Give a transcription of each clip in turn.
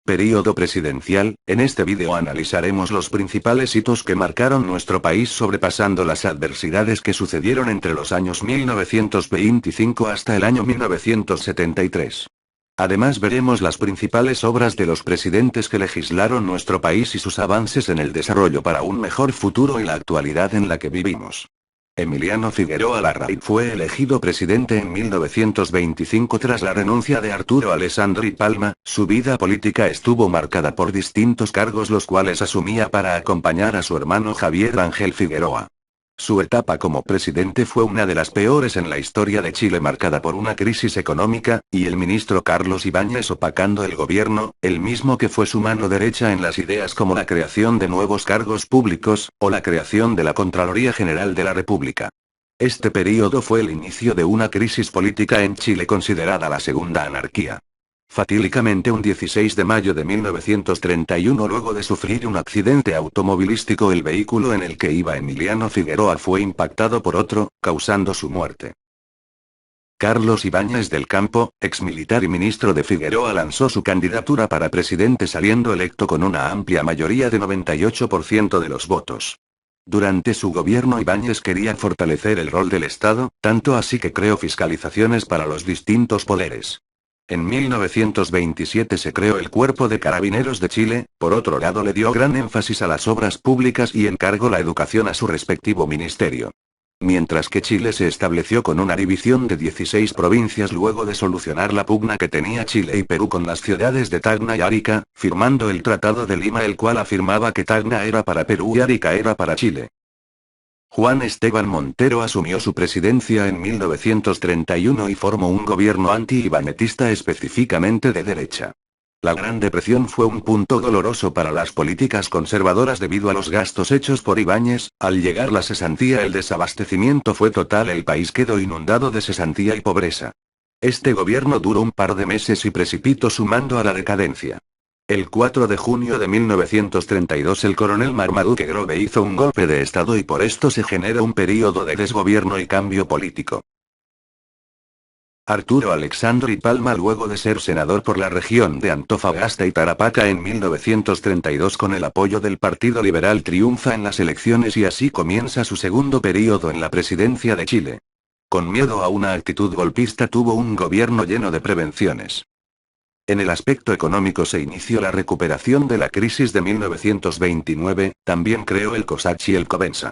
Período presidencial. En este vídeo analizaremos los principales hitos que marcaron nuestro país sobrepasando las adversidades que sucedieron entre los años 1925 hasta el año 1973. Además veremos las principales obras de los presidentes que legislaron nuestro país y sus avances en el desarrollo para un mejor futuro y la actualidad en la que vivimos. Emiliano Figueroa Larraín fue elegido presidente en 1925 tras la renuncia de Arturo Alessandri Palma. Su vida política estuvo marcada por distintos cargos los cuales asumía para acompañar a su hermano Javier Ángel Figueroa. Su etapa como presidente fue una de las peores en la historia de Chile, marcada por una crisis económica, y el ministro Carlos Ibáñez opacando el gobierno, el mismo que fue su mano derecha en las ideas como la creación de nuevos cargos públicos, o la creación de la Contraloría General de la República. Este período fue el inicio de una crisis política en Chile considerada la segunda anarquía. Fatídicamente un 16 de mayo de 1931, luego de sufrir un accidente automovilístico, el vehículo en el que iba Emiliano Figueroa fue impactado por otro, causando su muerte. Carlos Ibáñez del Campo, exmilitar y ministro de Figueroa, lanzó su candidatura para presidente saliendo electo con una amplia mayoría de 98% de los votos. Durante su gobierno Ibáñez quería fortalecer el rol del Estado, tanto así que creó fiscalizaciones para los distintos poderes. En 1927 se creó el Cuerpo de Carabineros de Chile. Por otro lado, le dio gran énfasis a las obras públicas y encargó la educación a su respectivo ministerio. Mientras que Chile se estableció con una división de 16 provincias luego de solucionar la pugna que tenía Chile y Perú con las ciudades de Tacna y Arica, firmando el Tratado de Lima, el cual afirmaba que Tacna era para Perú y Arica era para Chile. Juan Esteban Montero asumió su presidencia en 1931 y formó un gobierno anti-ibanetista, específicamente de derecha. La Gran Depresión fue un punto doloroso para las políticas conservadoras debido a los gastos hechos por Ibáñez. Al llegar la cesantía, el desabastecimiento fue total, el país quedó inundado de cesantía y pobreza. Este gobierno duró un par de meses y precipitó sumando a la decadencia. El 4 de junio de 1932 el coronel Marmaduke Grove hizo un golpe de estado y por esto se genera un período de desgobierno y cambio político. Arturo Alessandri Palma, luego de ser senador por la región de Antofagasta y Tarapacá en 1932 con el apoyo del Partido Liberal, triunfa en las elecciones y así comienza su segundo período en la presidencia de Chile. Con miedo a una actitud golpista tuvo un gobierno lleno de prevenciones. En el aspecto económico se inició la recuperación de la crisis de 1929, también creó el COSACH y el COVENSA.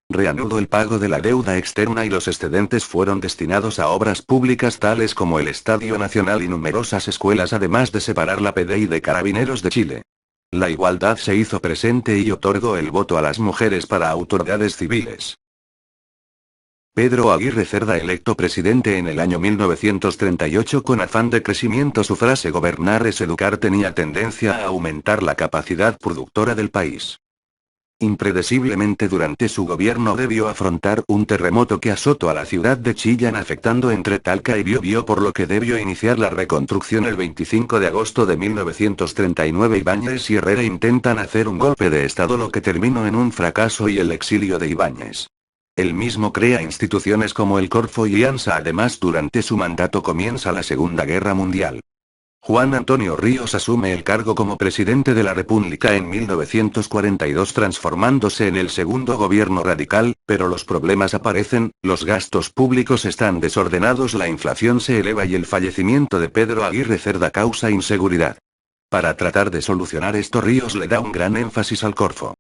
Reanudó el pago de la deuda externa y los excedentes fueron destinados a obras públicas tales como el Estadio Nacional y numerosas escuelas, además de separar la PDI de Carabineros de Chile. La igualdad se hizo presente y otorgó el voto a las mujeres para autoridades civiles. Pedro Aguirre Cerda, electo presidente en el año 1938 con afán de crecimiento. Su frase "gobernar es educar" tenía tendencia a aumentar la capacidad productora del país. Impredeciblemente durante su gobierno debió afrontar un terremoto que azotó a la ciudad de Chillán, afectando entre Talca y Biobío, por lo que debió iniciar la reconstrucción el 25 de agosto de 1939. Ibáñez y Herrera intentan hacer un golpe de estado, lo que terminó en un fracaso y el exilio de Ibáñez. Él mismo crea instituciones como el Corfo y ANSA. Además, durante su mandato comienza la Segunda Guerra Mundial. Juan Antonio Ríos asume el cargo como presidente de la República en 1942, transformándose en el segundo gobierno radical, pero los problemas aparecen, los gastos públicos están desordenados, la inflación se eleva y el fallecimiento de Pedro Aguirre Cerda causa inseguridad. Para tratar de solucionar esto, Ríos le da un gran énfasis al Corfo.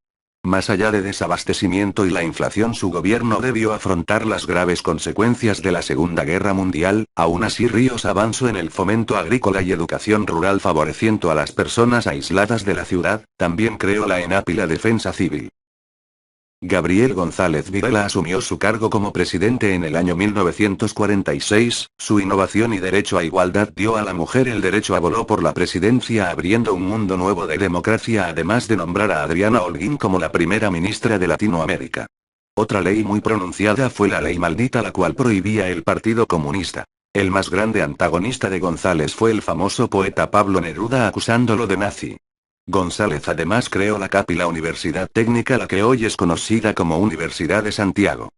Más allá de desabastecimiento y la inflación, su gobierno debió afrontar las graves consecuencias de la Segunda Guerra Mundial. Aún así, Ríos avanzó en el fomento agrícola y educación rural, favoreciendo a las personas aisladas de la ciudad. También creó la ENAP y la Defensa Civil. Gabriel González Videla asumió su cargo como presidente en el año 1946, su innovación y derecho a igualdad dio a la mujer el derecho a voto por la presidencia, abriendo un mundo nuevo de democracia, además de nombrar a Adriana Holguín como la primera ministra de Latinoamérica. Otra ley muy pronunciada fue la Ley Maldita, la cual prohibía el Partido Comunista. El más grande antagonista de González fue el famoso poeta Pablo Neruda, acusándolo de nazi. González además creó la CAP y la Universidad Técnica, la que hoy es conocida como Universidad de Santiago.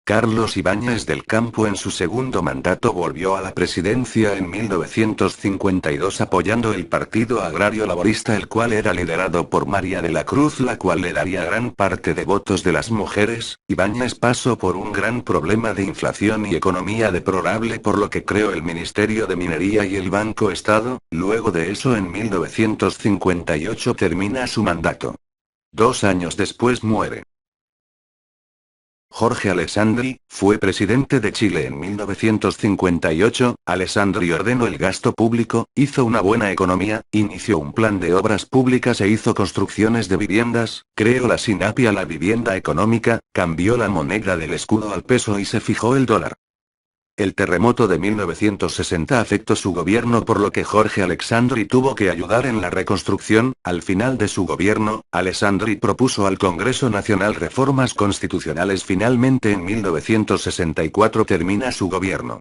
Carlos Ibáñez del Campo en su segundo mandato volvió a la presidencia en 1952 apoyando el Partido Agrario Laborista, el cual era liderado por María de la Cruz, la cual le daría gran parte de votos de las mujeres. Ibáñez pasó por un gran problema de inflación y economía deplorable, por lo que creó el Ministerio de Minería y el Banco Estado. Luego de eso, en 1958 termina su mandato. 2 años después muere. Jorge Alessandri fue presidente de Chile en 1958. Alessandri ordenó el gasto público, hizo una buena economía, inició un plan de obras públicas e hizo construcciones de viviendas, creó la SINAPI, la vivienda económica, cambió la moneda del escudo al peso y se fijó el dólar. El terremoto de 1960 afectó su gobierno, por lo que Jorge Alessandri tuvo que ayudar en la reconstrucción. Al final de su gobierno, Alessandri propuso al Congreso Nacional reformas constitucionales. Finalmente en 1964 termina su gobierno.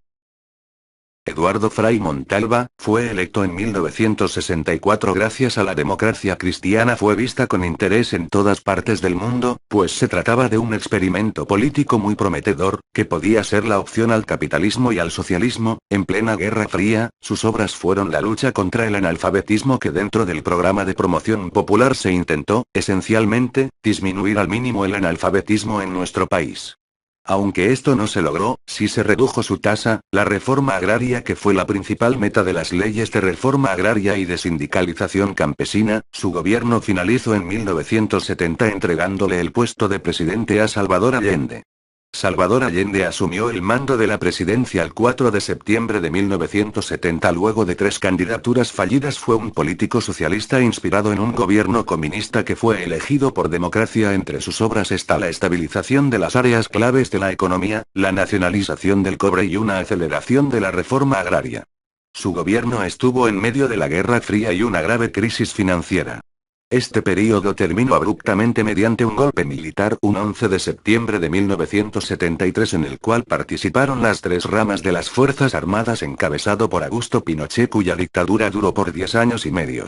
Eduardo Frei Montalva fue electo en 1964 gracias a la democracia cristiana. Fue vista con interés en todas partes del mundo, pues se trataba de un experimento político muy prometedor, que podía ser la opción al capitalismo y al socialismo. En plena Guerra Fría, sus obras fueron la lucha contra el analfabetismo, que dentro del programa de promoción popular se intentó, esencialmente, disminuir al mínimo el analfabetismo en nuestro país. Aunque esto no se logró, sí se redujo su tasa. La reforma agraria, que fue la principal meta de las leyes de reforma agraria y de sindicalización campesina, su gobierno finalizó en 1970 entregándole el puesto de presidente a Salvador Allende. Salvador Allende asumió el mando de la presidencia el 4 de septiembre de 1970 luego de 3 candidaturas fallidas. Fue un político socialista inspirado en un gobierno comunista que fue elegido por democracia. Entre sus obras está la estabilización de las áreas claves de la economía, la nacionalización del cobre y una aceleración de la reforma agraria. Su gobierno estuvo en medio de la Guerra Fría y una grave crisis financiera. Este período terminó abruptamente mediante un golpe militar un 11 de septiembre de 1973, en el cual participaron las 3 ramas de las Fuerzas Armadas encabezado por Augusto Pinochet, cuya dictadura duró por 10 años y medio.